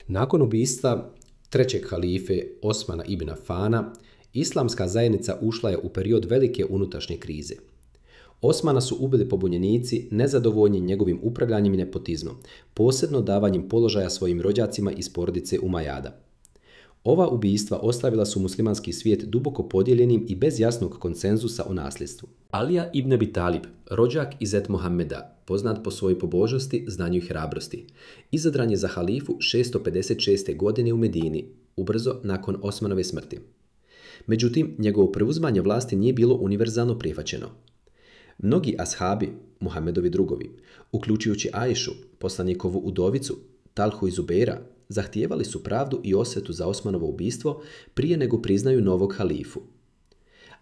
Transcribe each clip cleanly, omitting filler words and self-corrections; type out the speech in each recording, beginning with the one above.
Nakon ubijstva trećeg halife Osmana ibn Afana, islamska zajednica ušla je u period velike unutrašnje krize. Osmana su ubili pobunjenici nezadovoljni njegovim upravljanjem i nepotizmom, posebno davanjem položaja svojim rođacima iz porodice Umajada. Ova ubijstva ostavila su muslimanski svijet duboko podijeljenim i bez jasnog konsenzusa o nasljedstvu. Alija ibn Abi Talib, rođak i zet Muhameda, poznat po svojoj pobožnosti, znanju i hrabrosti, izabran je za halifu 656. godine u Medini, ubrzo nakon Osmanove smrti. Međutim, njegovo preuzimanje vlasti nije bilo univerzalno prihvaćeno. Mnogi ashabi, Muhamedovi drugovi, uključujući Ajšu, poslanikovu udovicu, Talhu i Zubeira, zahtijevali su pravdu i osvetu za Osmanovo ubistvo prije nego priznaju novog halifu.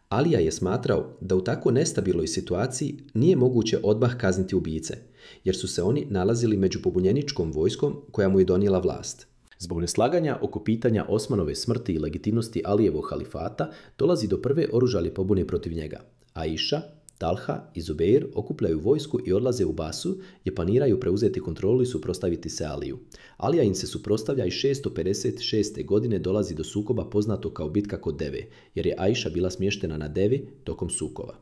Alija je smatrao da u tako nestabilnoj situaciji nije moguće odmah kazniti ubice, jer su se oni nalazili među pobunjeničkom vojskom koja mu je donijela vlast. Zbog neslaganja oko pitanja Osmanove smrti i legitimnosti Alijevog halifata dolazi do prve oružane pobune protiv njega. Aisha, Talha i Zubeir okupljaju vojsku i odlaze u Basu, jer planiraju preuzeti kontrolu i suprotstaviti se Aliju. Alija im se suprotstavlja i 656. godine dolazi do sukoba poznatog kao bitka kod Deve, jer je Aisha bila smještena na Devi tokom sukoba.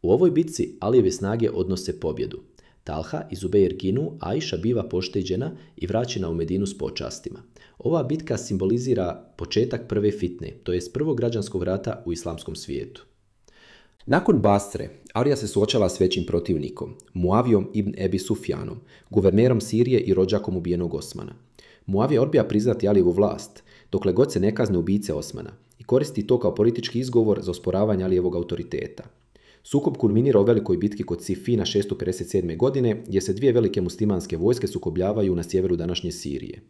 U ovoj bitci Alijeve snage odnose pobjedu. Talha i Zubeir ginu, Aisha biva pošteđena i vraćena u Medinu s počastima. Ova bitka simbolizira početak prve fitne, to jest prvog građanskog rata u islamskom svijetu. Nakon Basre, Alija se suočava s većim protivnikom, Muavijom ibn Ebi Sufjanom, guvernerom Sirije i rođakom ubijenog Osmana. Muavija odbija priznati Alijevu vlast, dokle god se ne kazne ubice Osmana, i koristi to kao politički izgovor za osporavanje Alijevog autoriteta. Sukob kulminira u velikoj bitki kod Sifina 657. godine, gdje se dvije velike muslimanske vojske sukobljavaju na sjeveru današnje Sirije.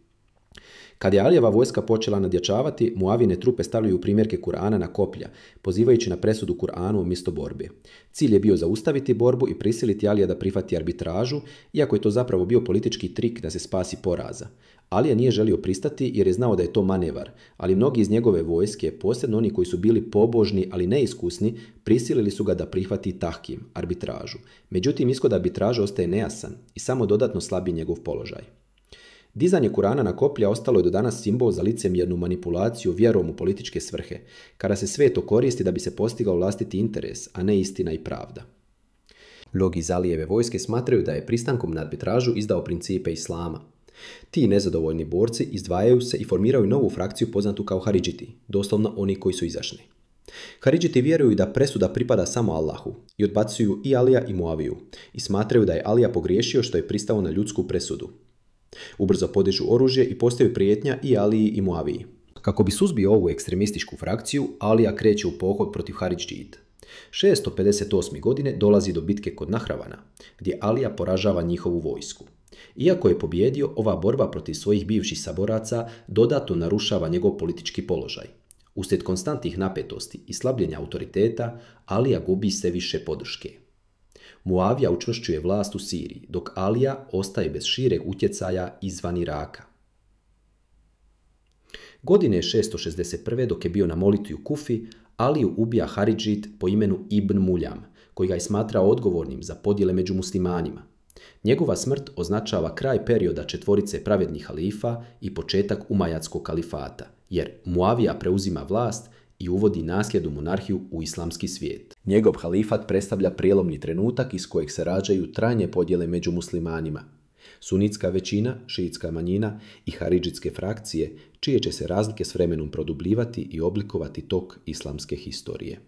Kad je Alijeva vojska počela nadjačavati, Muavine trupe stavljaju primjerke Kur'ana na koplja, pozivajući na presudu Kur'anu umjesto borbe. Cilj je bio zaustaviti borbu i prisiliti Alija da prihvati arbitražu, iako je to zapravo bio politički trik da se spasi poraza. Alija nije želio pristati jer je znao da je to manevar, ali mnogi iz njegove vojske, posebno oni koji su bili pobožni ali neiskusni, prisilili su ga da prihvati tahkim, arbitražu. Međutim, ishod arbitraže ostaje nejasan i samo dodatno slabi njegov položaj. Dizanje Kurana na koplja ostalo je do danas simbol za licemjernu manipulaciju vjerom u političke svrhe, kada se sve to koristi da bi se postigao vlastiti interes, a ne istina i pravda. Mnogi iz Alijeve vojske smatraju da je pristankom na arbitražu izdao principe islama. Ti nezadovoljni borci izdvajaju se i formiraju novu frakciju poznatu kao Haridžiti, doslovno oni koji su izašli. Haridžiti vjeruju da presuda pripada samo Allahu i odbacuju i Alija i Muaviju i smatraju da je Alija pogriješio što je pristao na ljudsku presudu. Ubrzo podižu oružje i postaju prijetnja i Aliji i Muaviji. Kako bi suzbio ovu ekstremističku frakciju, Alija kreće u pohod protiv Haridžita. 658. godine dolazi do bitke kod Nahravana, gdje Alija poražava njihovu vojsku. Iako je pobjedio, ova borba protiv svojih bivših saboraca dodatno narušava njegov politički položaj. Uslijed konstantnih napetosti i slabljenja autoriteta, Alija gubi sve više podrške. Muavija učvršćuje vlast u Siriji, dok Alija ostaje bez šireg utjecaja izvan Iraka. Godine 661. dok je bio na molitvi u Kufi, Aliju ubija Haridžit po imenu Ibn Muljam, koji ga je smatrao odgovornim za podjele među muslimanima. Njegova smrt označava kraj perioda četvorice pravednih halifa i početak umajadskog kalifata, jer Muavija preuzima vlast i uvodi nasljednu monarhiju u islamski svijet. Njegov halifat predstavlja prijelomni trenutak iz kojeg se rađaju trajne podjele među muslimanima. Sunitska većina, šiitska manjina i haridžitske frakcije, čije će se razlike s vremenom produbljivati i oblikovati tok islamske historije.